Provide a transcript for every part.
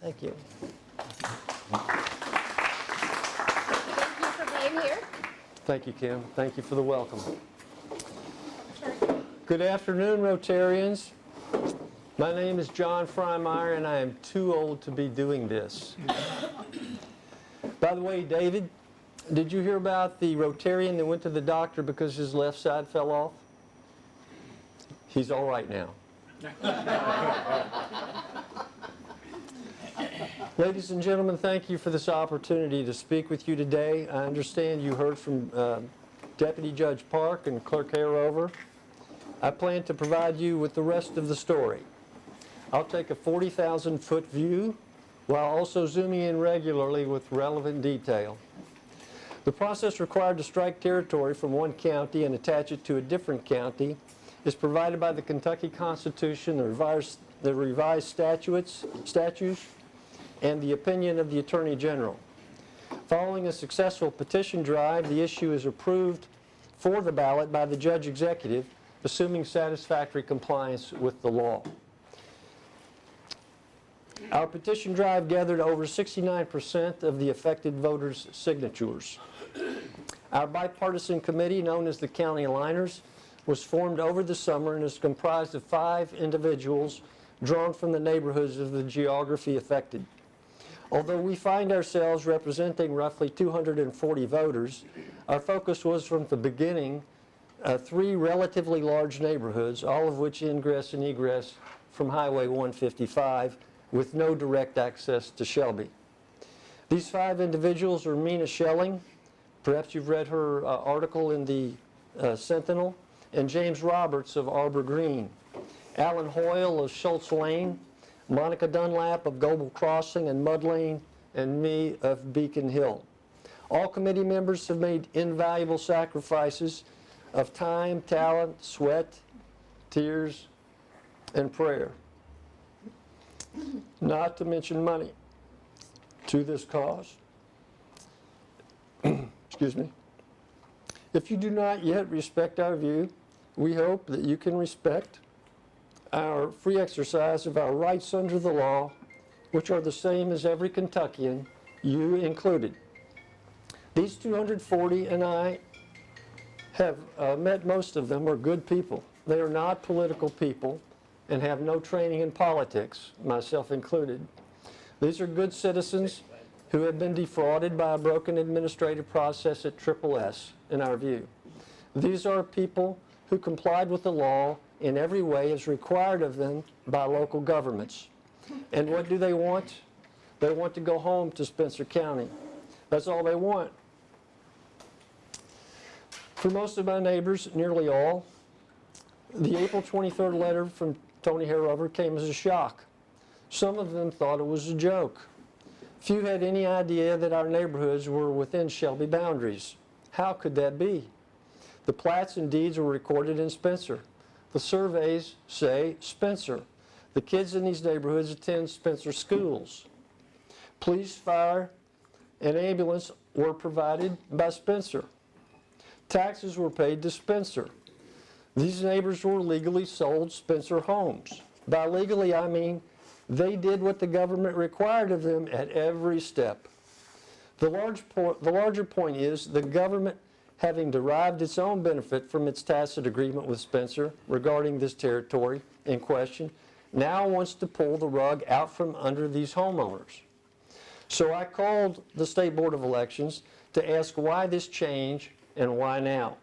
Thank you. Thank you for being here. Thank you, Kim. Thank you for the welcome. Good afternoon, Rotarians. My name is John Freimeyer, and I am too old to be doing this. By the way, David, did you hear about the Rotarian that went to the doctor because his left side fell off? He's all right now. Ladies and gentlemen, thank you for this opportunity to speak with you today. I understand you heard from Deputy Judge Park and Clerk Harover. I plan to provide you with the rest of the story. I'll take a 40,000-foot view while also zooming in regularly with relevant detail. The process required to strike territory from one county and attach it to a different county is provided by the Kentucky Constitution, the revised statutes, and the opinion of the Attorney General. Following a successful petition drive, the issue is approved for the ballot by the Judge Executive, assuming satisfactory compliance with the law. Our petition drive gathered over 69% of the affected voters' signatures. Our bipartisan committee, known as the County Aligners, was formed over the summer and is comprised of 5 individuals drawn from the neighborhoods of the geography affected. Although we find ourselves representing roughly 240 voters, our focus was from the beginning 3 relatively large neighborhoods, all of which ingress and egress from Highway 155 with no direct access to Shelby. These 5 individuals are Mina Schelling, perhaps you've read her article in the Sentinel, and James Roberts of Arbor Green, Alan Hoyle of Schultz Lane, Monica Dunlap of Goble Crossing and Mud Lane, and me of Beacon Hill. All committee members have made invaluable sacrifices of time, talent, sweat, tears, and prayer, not to mention money, to this cause. Excuse me. If you do not yet respect our view, we hope that you can respect our free exercise of our rights under the law, which are the same as every Kentuckian, you included. These 240 and I have met most of them are good people. They are not political people and have no training in politics, myself included. These are good citizens who have been defrauded by a broken administrative process at SSS, in our view. These are people who complied with the law in every way as required of them by local governments. And what do they want? They want to go home to Spencer County. That's all they want. For most of my neighbors, nearly all, the April 23rd letter from Tony Harover came as a shock. Some of them thought it was a joke. Few had any idea that our neighborhoods were within Shelby boundaries. How could that be? The plats and deeds were recorded in Spencer. The surveys say Spencer. The kids in these neighborhoods attend Spencer schools. Police, fire, and ambulance were provided by Spencer. Taxes were paid to Spencer. These neighbors were legally sold Spencer homes. By legally, I mean they did what the government required of them at every step. The larger point is the government, having derived its own benefit from its tacit agreement with Spencer regarding this territory in question, now wants to pull the rug out from under these homeowners. So I called the State Board of Elections to ask why this change and why now.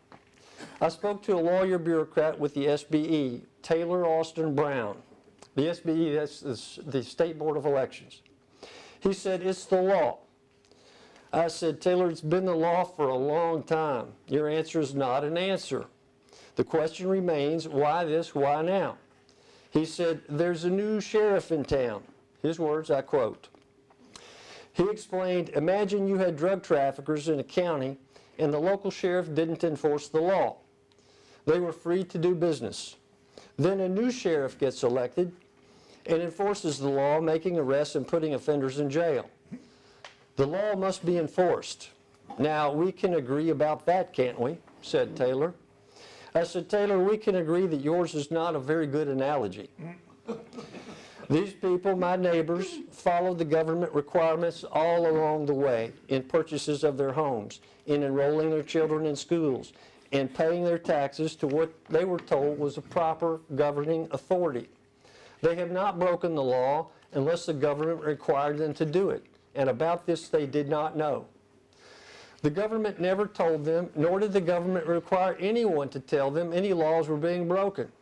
I spoke to a lawyer bureaucrat with the SBE, Taylor Austin Brown. The SBE, that's the State Board of Elections. He said, it's the law. I said, Taylor, it's been the law for a long time. Your answer is not an answer. The question remains, why this, why now? He said, there's a new sheriff in town. His words, I quote. He explained, imagine you had drug traffickers in a county and the local sheriff didn't enforce the law. They were free to do business. Then a new sheriff gets elected and enforces the law, making arrests and putting offenders in jail. The law must be enforced. Now, we can agree about that, can't we? Said Taylor. I said, Taylor, we can agree that yours is not a very good analogy. These people, my neighbors, followed the government requirements all along the way in purchases of their homes, in enrolling their children in schools, and paying their taxes to what they were told was a proper governing authority. They have not broken the law unless the government required them to do it, and about this they did not know. The government never told them, nor did the government require anyone to tell them any laws were being broken.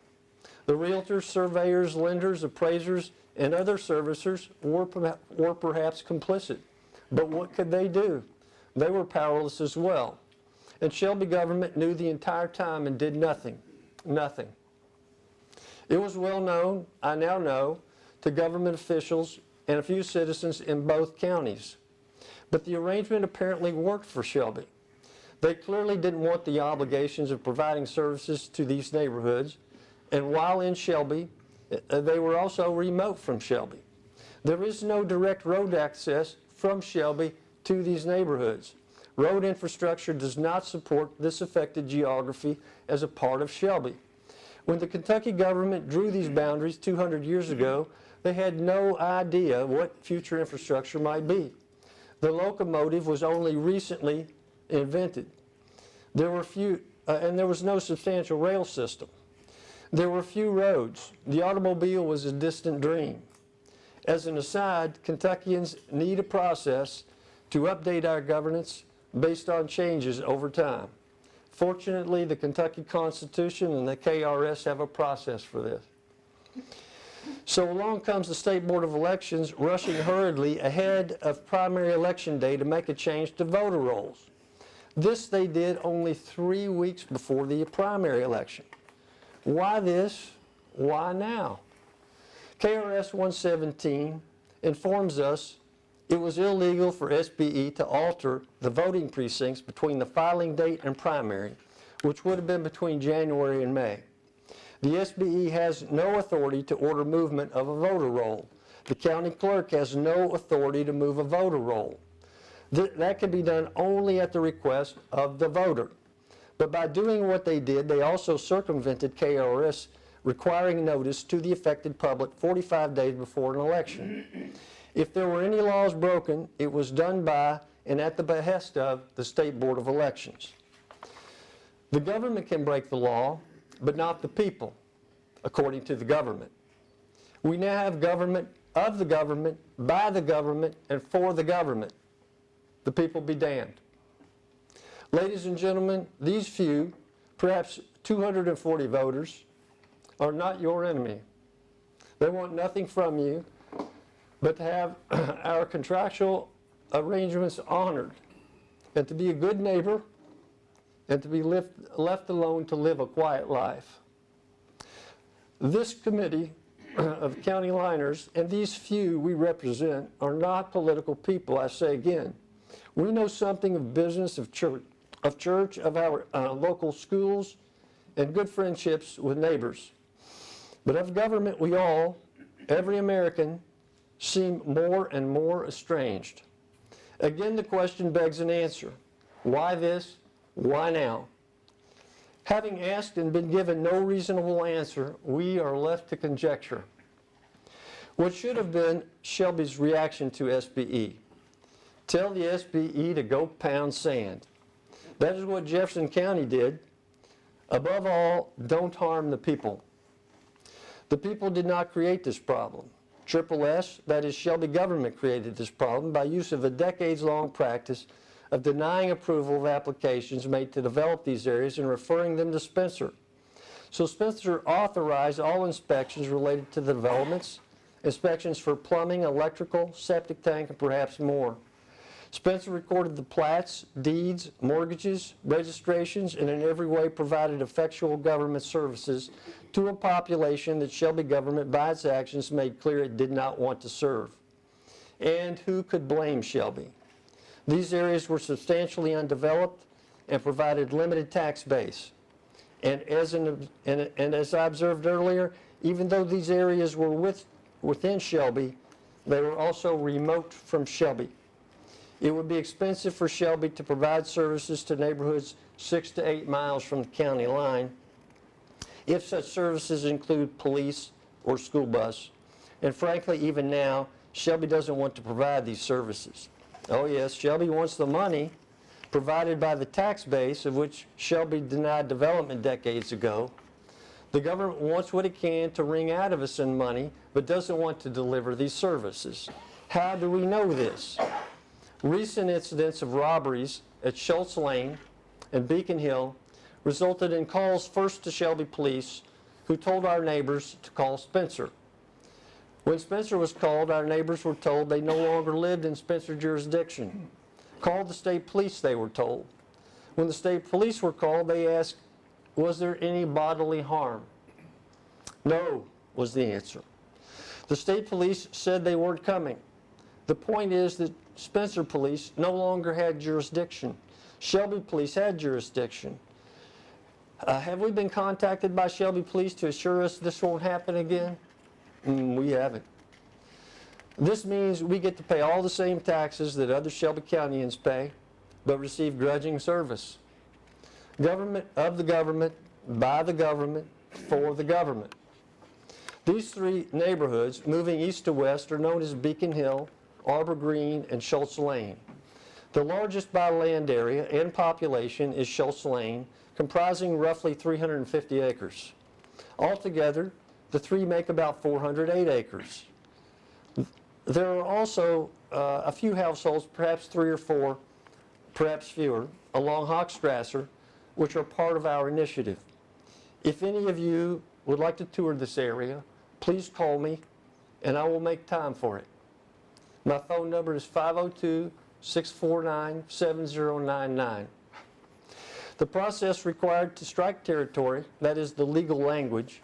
The realtors, surveyors, lenders, appraisers, and other servicers were perhaps complicit. But what could they do? They were powerless as well. And Shelby government knew the entire time and did nothing. Nothing. It was well known, I now know, to government officials and a few citizens in both counties. But the arrangement apparently worked for Shelby. They clearly didn't want the obligations of providing services to these neighborhoods, and while in Shelby, they were also remote from Shelby. There is no direct road access from Shelby to these neighborhoods. Road infrastructure does not support this affected geography as a part of Shelby. When the Kentucky government drew these boundaries 200 years ago, they had no idea what future infrastructure might be. The locomotive was only recently invented. There was no substantial rail system. There were few roads. The automobile was a distant dream. As an aside, Kentuckians need a process to update our governance based on changes over time. Fortunately, the Kentucky Constitution and the KRS have a process for this. So along comes the State Board of Elections rushing hurriedly ahead of primary election day to make a change to voter rolls. This they did only 3 weeks before the primary election. Why this? Why now? KRS 117 informs us it was illegal for SBE to alter the voting precincts between the filing date and primary, which would have been between January and May. The SBE has no authority to order movement of a voter roll. The county clerk has no authority to move a voter roll. That can be done only at the request of the voter. But by doing what they did, they also circumvented KRS requiring notice to the affected public 45 days before an election. If there were any laws broken, it was done by and at the behest of the State Board of Elections. The government can break the law, but not the people, according to the government. We now have government of the government, by the government, and for the government. The people be damned. Ladies and gentlemen, these few, perhaps 240 voters, are not your enemy. They want nothing from you but to have our contractual arrangements honored and to be a good neighbor and to be left alone to live a quiet life. This committee of county liners and these few we represent are not political people, I say again. We know something of business, of church, of our local schools, and good friendships with neighbors. But of government, we all, every American, seem more and more estranged. Again, the question begs an answer. Why this? Why now? Having asked and been given no reasonable answer, we are left to conjecture. What should have been Shelby's reaction to SBE? Tell the SBE to go pound sand. That is what Jefferson County did. Above all, don't harm the people. The people did not create this problem. SSS, that is Shelby government, created this problem by use of a decades-long practice of denying approval of applications made to develop these areas and referring them to Spencer. So Spencer authorized all inspections related to the developments, inspections for plumbing, electrical, septic tank, and perhaps more. Spencer recorded the plats, deeds, mortgages, registrations, and in every way provided effectual government services to a population that Shelby government, by its actions, made clear it did not want to serve. And who could blame Shelby? These areas were substantially undeveloped and provided limited tax base. And as I observed earlier, even though these areas were within Shelby, they were also remote from Shelby. It would be expensive for Shelby to provide services to neighborhoods 6 to 8 miles from the county line, if such services include police or school bus. And frankly, even now, Shelby doesn't want to provide these services. Oh yes, Shelby wants the money provided by the tax base of which Shelby denied development decades ago. The government wants what it can to wring out of us in money, but doesn't want to deliver these services. How do we know this? Recent incidents of robberies at Schultz Lane and Beacon Hill resulted in calls first to Shelby police, who told our neighbors to call Spencer. When Spencer was called, our neighbors were told they no longer lived in Spencer jurisdiction. Call the state police, they were told. When the state police were called, they asked, was there any bodily harm? No, was the answer. The state police said they weren't coming. The point is that Spencer police no longer had jurisdiction. Shelby police had jurisdiction. Have we been contacted by Shelby police to assure us this won't happen again? We haven't. This means we get to pay all the same taxes that other Shelby Countyans pay, but receive grudging service. Government of the government, by the government, for the government. These three neighborhoods, moving east to west, are known as Beacon Hill, Arbor Green, and Schultz Lane. The largest by land area and population is Schultz Lane, comprising roughly 350 acres. Altogether, the three make about 408 acres. There are also a few households, perhaps 3 or 4, perhaps fewer, along Hochstrasser, which are part of our initiative. If any of you would like to tour this area, please call me and I will make time for it. My phone number is 502-649-7099. The process required to strike territory, that is the legal language,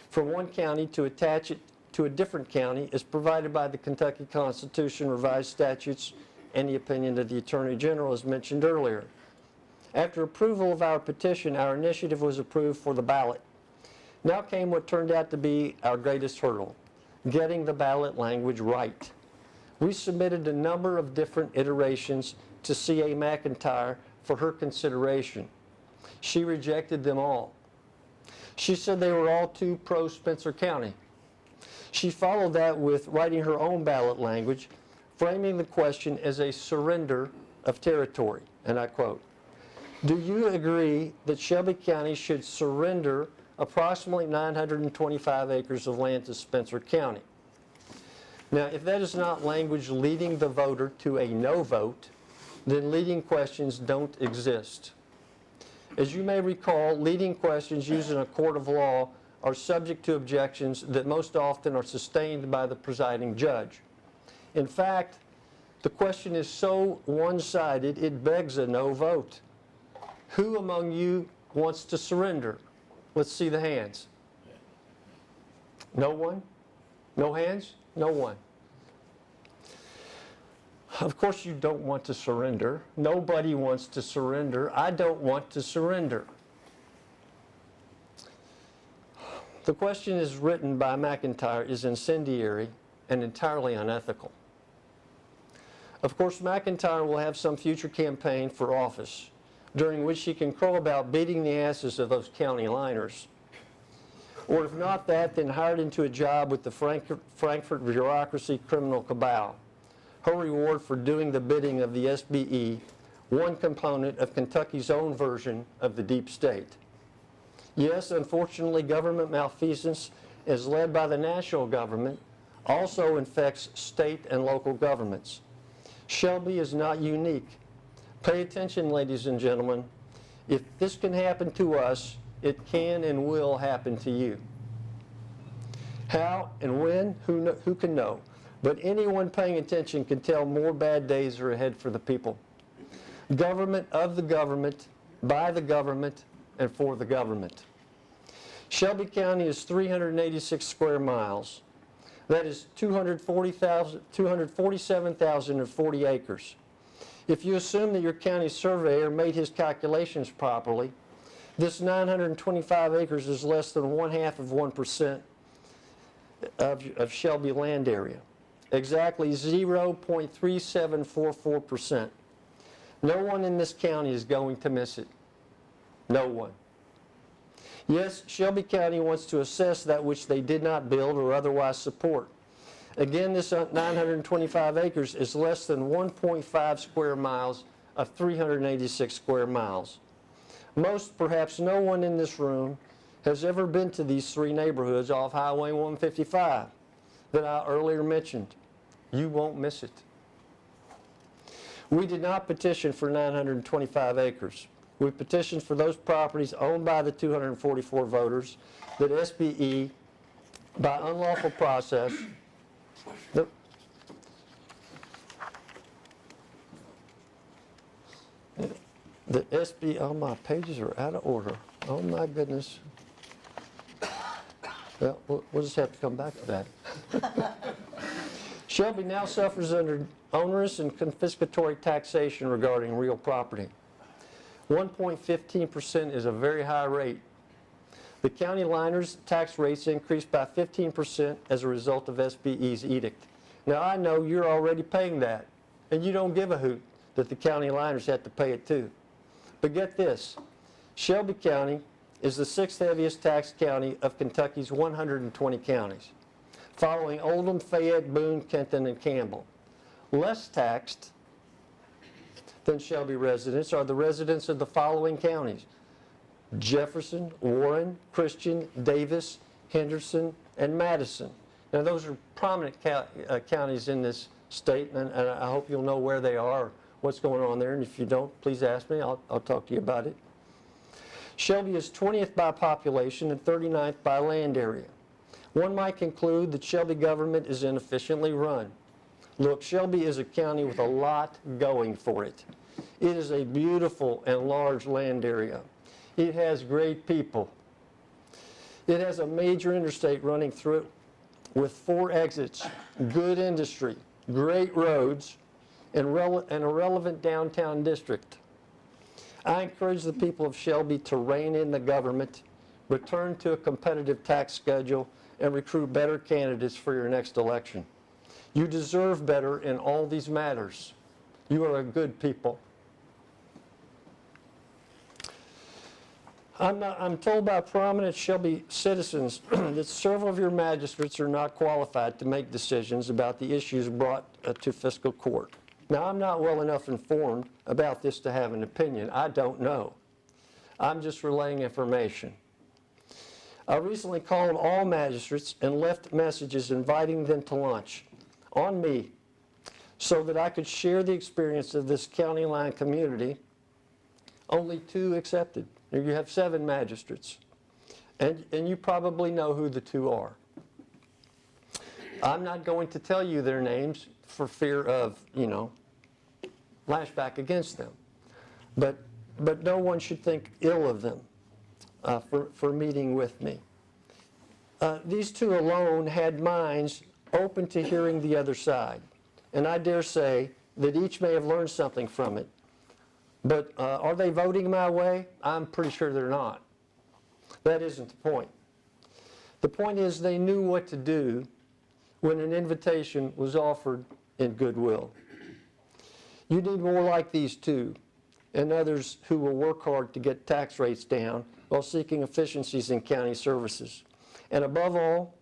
from one county to attach it to a different county is provided by the Kentucky Constitution, revised statutes, and the opinion of the Attorney General as mentioned earlier. After approval of our petition, our initiative was approved for the ballot. Now came what turned out to be our greatest hurdle, getting the ballot language right. We submitted a number of different iterations to C.A. McIntyre for her consideration. She rejected them all. She said they were all too pro-Spencer County. She followed that with writing her own ballot language, framing the question as a surrender of territory, and I quote, "Do you agree that Shelby County should surrender approximately 925 acres of land to Spencer County?" Now, if that is not language leading the voter to a no vote, then leading questions don't exist. As you may recall, leading questions used in a court of law are subject to objections that most often are sustained by the presiding judge. In fact, the question is so one-sided it begs a no vote. Who among you wants to surrender? Let's see the hands. No one? No hands? No one. Of course you don't want to surrender. Nobody wants to surrender. I don't want to surrender. The question as written by McIntyre is incendiary and entirely unethical. Of course, McIntyre will have some future campaign for office during which he can crow about beating the asses of those county liners. Or if not that, then hired into a job with the Frankfurt bureaucracy criminal cabal. Her reward for doing the bidding of the SBE, one component of Kentucky's own version of the deep state. Yes, unfortunately, government malfeasance, as led by the national government, also infects state and local governments. Shelby is not unique. Pay attention, ladies and gentlemen. If this can happen to us, it can and will happen to you. How and when, who can know? But anyone paying attention can tell more bad days are ahead for the people. Government of the government, by the government, and for the government. Shelby County is 386 square miles. That is 247,040 acres. If you assume that your county surveyor made his calculations properly, this 925 acres is less than 1/2% of Shelby land area. Exactly 0.3744%. No one in this county is going to miss it. No one. Yes, Shelby County wants to assess that which they did not build or otherwise support. Again, this 925 acres is less than 1.5 square miles of 386 square miles. Most, perhaps no one in this room, has ever been to these three neighborhoods off Highway 155 that I earlier mentioned. You won't miss it. We did not petition for 925 acres. We petitioned for those properties owned by the 244 voters that SBE, by unlawful process, the SB, oh, my pages are out of order. Oh, my goodness. Well, we'll just have to come back to that. Shelby now suffers under onerous and confiscatory taxation regarding real property. 1.15% is a very high rate. The county liners' tax rates increased by 15% as a result of SBE's edict. Now, I know you're already paying that, and you don't give a hoot that the county liners have to pay it too. But get this, Shelby County is the sixth heaviest taxed county of Kentucky's 120 counties, following Oldham, Fayette, Boone, Kenton, and Campbell. Less taxed than Shelby residents are the residents of the following counties: Jefferson, Warren, Christian, Davis, Henderson, and Madison. Now, those are prominent counties in this state, and I hope you'll know where they are, what's going on there, and if you don't, please ask me. I'll talk to you about it. Shelby is 20th by population and 39th by land area. One might conclude that Shelby government is inefficiently run. Look, Shelby is a county with a lot going for it. It is a beautiful and large land area. It has great people. It has a major interstate running through it with 4 exits, good industry, great roads, and a relevant downtown district. I encourage the people of Shelby to rein in the government, return to a competitive tax schedule, and recruit better candidates for your next election. You deserve better in all these matters. You are a good people. I'm told by prominent Shelby citizens that several of your magistrates are not qualified to make decisions about the issues brought to fiscal court. Now, I'm not well enough informed about this to have an opinion. I don't know. I'm just relaying information. I recently called all magistrates and left messages inviting them to lunch on me so that I could share the experience of this county line community. Only 2 accepted. You have 7 magistrates, and you probably know who the 2 are. I'm not going to tell you their names for fear of, lashback against them. But no one should think ill of them for meeting with me. These 2 alone had minds open to hearing the other side, and I dare say that each may have learned something from it. But are they voting my way? I'm pretty sure they're not. That isn't the point. The point is they knew what to do when an invitation was offered in goodwill. You need more like these 2 and others who will work hard to get tax rates down while seeking efficiencies in county services. And above all,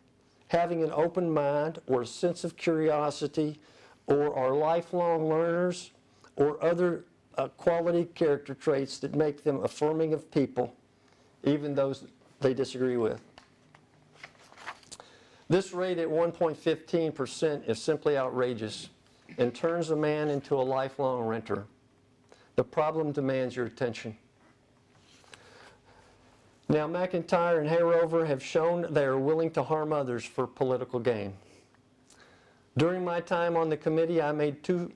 having an open mind or a sense of curiosity, or are lifelong learners, or other quality character traits that make them affirming of people, even those they disagree with. This rate at 1.15% is simply outrageous and turns a man into a lifelong renter. The problem demands your attention. Now, McIntyre and Hayrover have shown they are willing to harm others for political gain. During my time on the committee, I made 2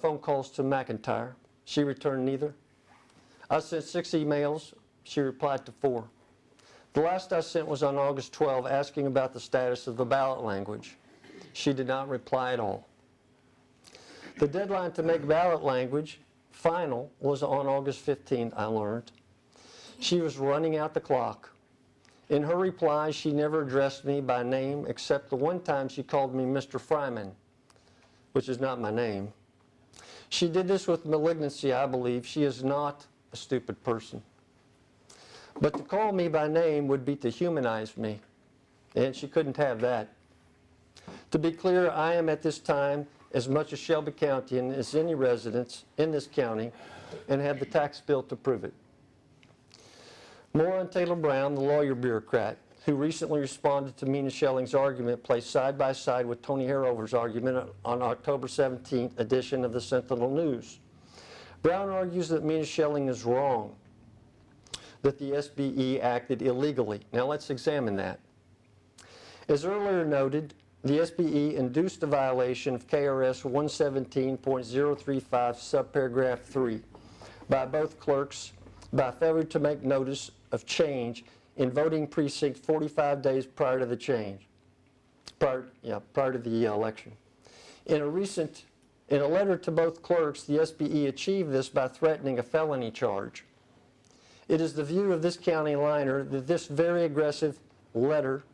phone calls to McIntyre. She returned neither. I sent 6 emails. She replied to 4. The last I sent was on August 12, asking about the status of the ballot language. She did not reply at all. The deadline to make ballot language final was on August 15, I learned. She was running out the clock. In her reply, she never addressed me by name, except the one time she called me Mr. Fryman, which is not my name. She did this with malignancy, I believe. She is not a stupid person. But to call me by name would be to humanize me, and she couldn't have that. To be clear, I am at this time as much a Shelby Countian as any residents in this county and have the tax bill to prove it. More on Taylor Brown, the lawyer bureaucrat, who recently responded to Mina Schelling's argument placed side by side with Tony Harrover's argument on October 17th edition of the Sentinel News. Brown argues that Mina Schelling is wrong, that the SBE acted illegally. Now let's examine that. As earlier noted, the SBE induced a violation of KRS 117.035 subparagraph 3 by both clerks by failure to make notice of change in voting precinct 45 days prior to the change, prior to the election. In a letter to both clerks, the SBE achieved this by threatening a felony charge. It is the view of this county liner that this very aggressive letter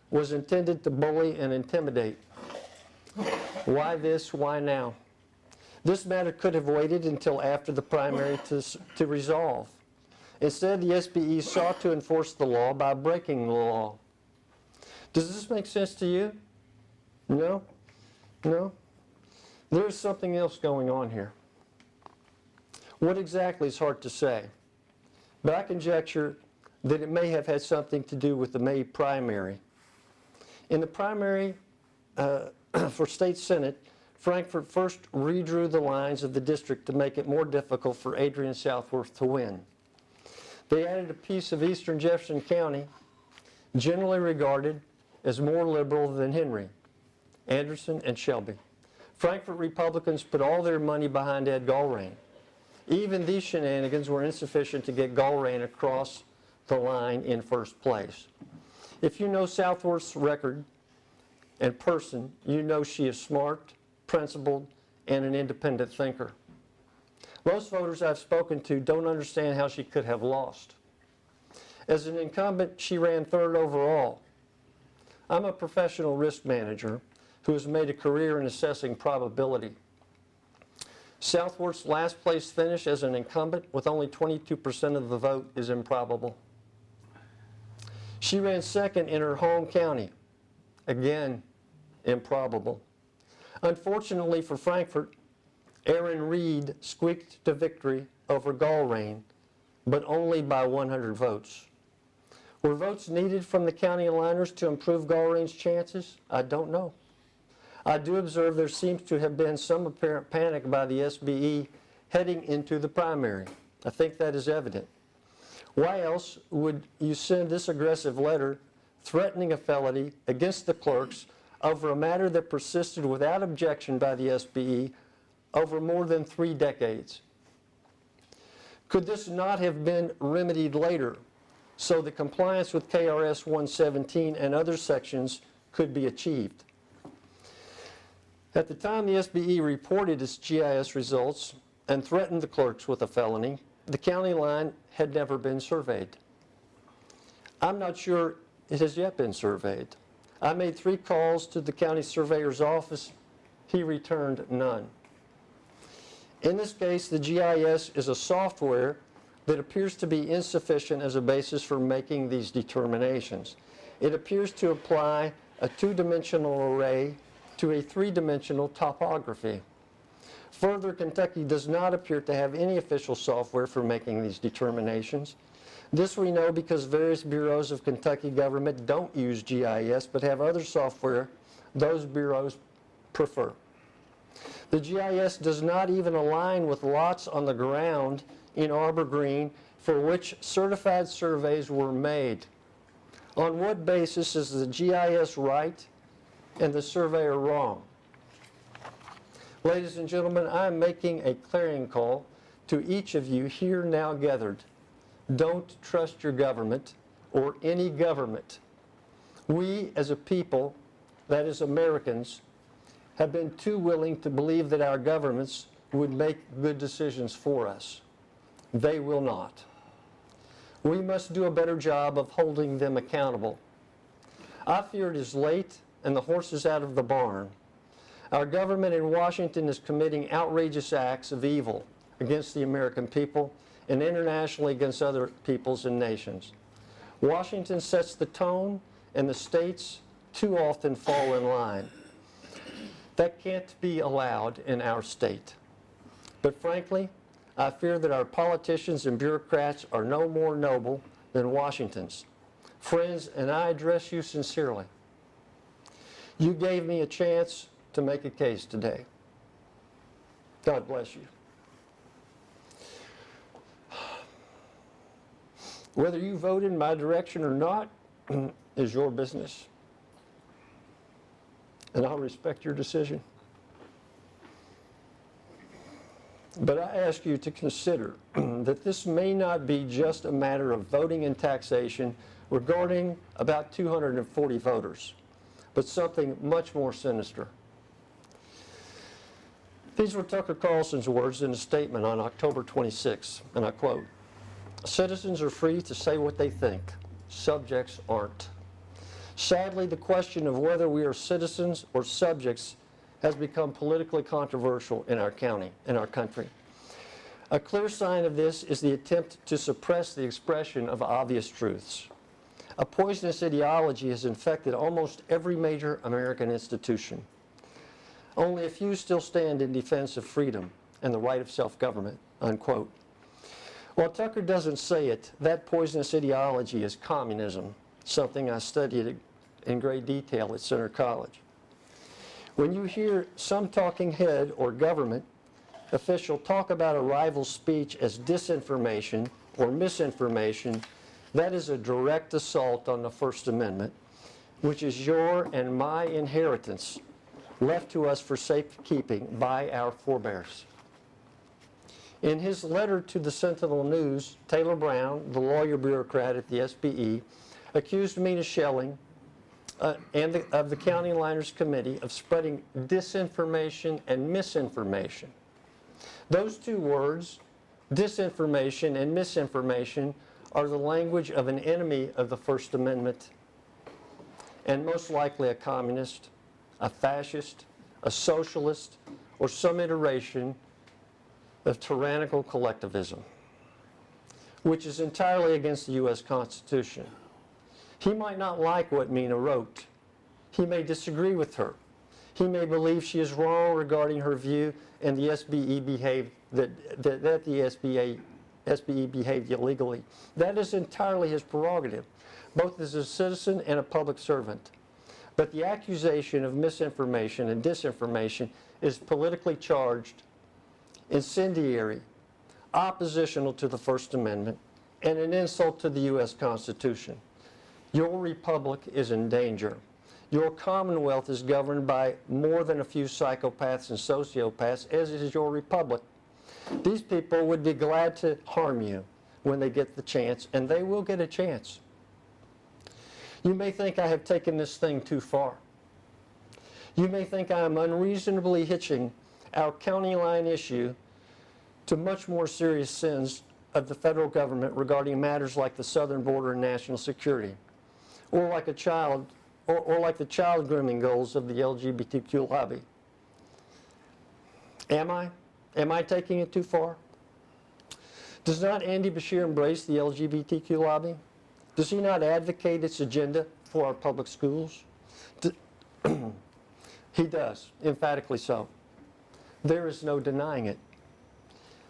was intended to bully and intimidate. Why this? Why now? This matter could have waited until after the primary to resolve. Instead, the SBE sought to enforce the law by breaking the law. Does this make sense to you? No? No? There's something else going on here. What exactly is hard to say, but I conjecture that it may have had something to do with the May primary. In the primary for state senate, Frankfort first redrew the lines of the district to make it more difficult for Adrian Southworth to win. They added a piece of eastern Jefferson County, generally regarded as more liberal than Henry, Anderson, and Shelby. Frankfort Republicans put all their money behind Ed Gallrain. Even these shenanigans were insufficient to get Gallrain across the line in first place. If you know Southworth's record and person, you know she is smart, principled, and an independent thinker. Most voters I've spoken to don't understand how she could have lost. As an incumbent, she ran third overall. I'm a professional risk manager who has made a career in assessing probability. Southworth's last place finish as an incumbent with only 22% of the vote is improbable. She ran second in her home county. Again, improbable. Unfortunately for Frankfort, Aaron Reed squeaked to victory over Gallrain, but only by 100 votes. Were votes needed from the county aligners to improve Gallrain's chances? I don't know. I do observe there seems to have been some apparent panic by the SBE heading into the primary. I think that is evident. Why else would you send this aggressive letter threatening a felony against the clerks over a matter that persisted without objection by the SBE over more than 3 decades? Could this not have been remedied later so that compliance with KRS 117 and other sections could be achieved? At the time the SBE reported its GIS results and threatened the clerks with a felony, the county line had never been surveyed. I'm not sure it has yet been surveyed. I made 3 calls to the county surveyor's office. He returned none. In this case, the GIS is a software that appears to be insufficient as a basis for making these determinations. It appears to apply a 2-dimensional array to a 3-dimensional topography. Further, Kentucky does not appear to have any official software for making these determinations. This we know because various bureaus of Kentucky government don't use GIS but have other software those bureaus prefer. The GIS does not even align with lots on the ground in Arbor Green for which certified surveys were made. On what basis is the GIS right and the surveyor wrong? Ladies and gentlemen, I am making a clarion call to each of you here now gathered. Don't trust your government or any government. We as a people, that is Americans, have been too willing to believe that our governments would make good decisions for us. They will not. We must do a better job of holding them accountable. I fear it is late and the horse is out of the barn. Our government in Washington is committing outrageous acts of evil against the American people and internationally against other peoples and nations. Washington sets the tone, and the states too often fall in line. That can't be allowed in our state. But frankly, I fear that our politicians and bureaucrats are no more noble than Washington's. Friends, and I address you sincerely. You gave me a chance to make a case today. God bless you. Whether you vote in my direction or not is your business. And I'll respect your decision. But I ask you to consider that this may not be just a matter of voting and taxation regarding about 240 voters, but something much more sinister. These were Tucker Carlson's words in a statement on October 26, and I quote, "Citizens are free to say what they think. Subjects aren't." Sadly, the question of whether we are citizens or subjects has become politically controversial in our country. A clear sign of this is the attempt to suppress the expression of obvious truths. A poisonous ideology has infected almost every major American institution. Only a few still stand in defense of freedom and the right of self-government, unquote. While Tucker doesn't say it, that poisonous ideology is communism, something I studied in great detail at Center College. When you hear some talking head or government official talk about a rival's speech as disinformation or misinformation, that is a direct assault on the First Amendment, which is your and my inheritance left to us for safekeeping by our forebears. In his letter to the Sentinel News, Taylor Brown, the lawyer bureaucrat at the SBE, accused Mina Schelling of the County Liners Committee of spreading disinformation and misinformation. Those two words, disinformation and misinformation, are the language of an enemy of the First Amendment, and most likely a communist, a fascist, a socialist, or some iteration of tyrannical collectivism, which is entirely against the U.S. Constitution. He might not like what Mina wrote. He may disagree with her. He may believe she is wrong regarding her view and the SBE behaved that the SBE behaved illegally. That is entirely his prerogative, both as a citizen and a public servant. But the accusation of misinformation and disinformation is politically charged, incendiary, oppositional to the First Amendment, and an insult to the U.S. Constitution. Your republic is in danger. Your commonwealth is governed by more than a few psychopaths and sociopaths, as is your republic. These people would be glad to harm you when they get the chance, and they will get a chance. You may think I have taken this thing too far. You may think I am unreasonably hitching our county line issue to much more serious sins of the federal government regarding matters like the southern border and national security, or like the child grooming goals of the LGBTQ lobby. Am I? Am I taking it too far? Does not Andy Beshear embrace the LGBTQ lobby? Does he not advocate its agenda for our public schools? He does, emphatically so. There is no denying it.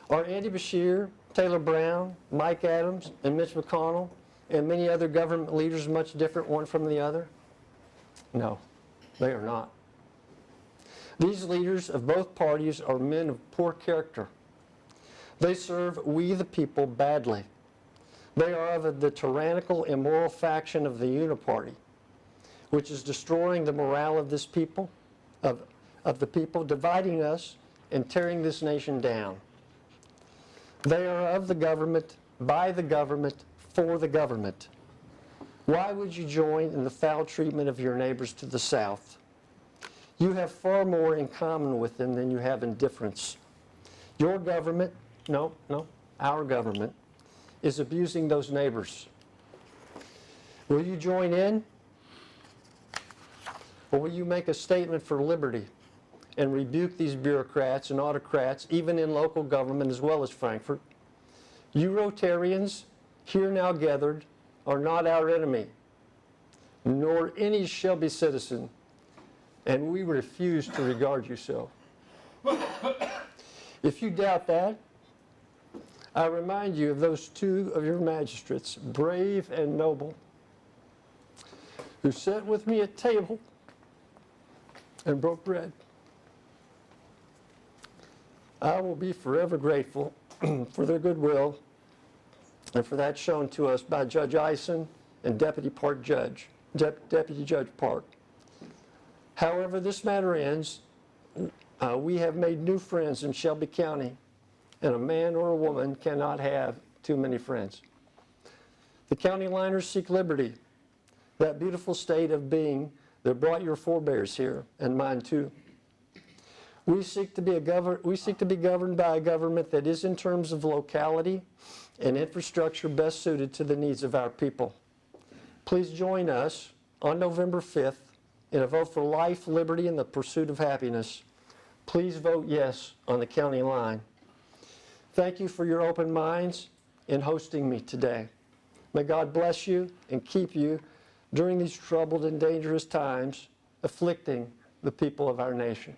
Are Andy Beshear, Taylor Brown, Mike Adams, and Mitch McConnell, and many other government leaders much different one from the other? No, they are not. These leaders of both parties are men of poor character. They serve we the people badly. They are of the tyrannical, immoral faction of the Uniparty, which is destroying the morale of this people, of the people, dividing us and tearing this nation down. They are of the government, by the government, for the government. Why would you join in the foul treatment of your neighbors to the south? You have far more in common with them than you have in difference. Your government, our government, is abusing those neighbors. Will you join in? Or will you make a statement for liberty and rebuke these bureaucrats and autocrats, even in local government as well as Frankfurt? You Rotarians, here now gathered, are not our enemy. nor any Shelby citizen, and we refuse to regard you so. If you doubt that, I remind you of those two of your magistrates, brave and noble, who sat with me at table and broke bread. I will be forever grateful for their goodwill and for that shown to us by Judge Eisen and Deputy Judge Park. However this matter ends, we have made new friends in Shelby County, and a man or a woman cannot have too many friends. The county liners seek liberty, that beautiful state of being that brought your forebears here, and mine too. We seek to be governed by a government that is, in terms of locality and infrastructure, best suited to the needs of our people. Please join us on November 5th in a vote for life, liberty, and the pursuit of happiness. Please vote yes on the county line. Thank you for your open minds in hosting me today. May God bless you and keep you during these troubled and dangerous times afflicting the people of our nation.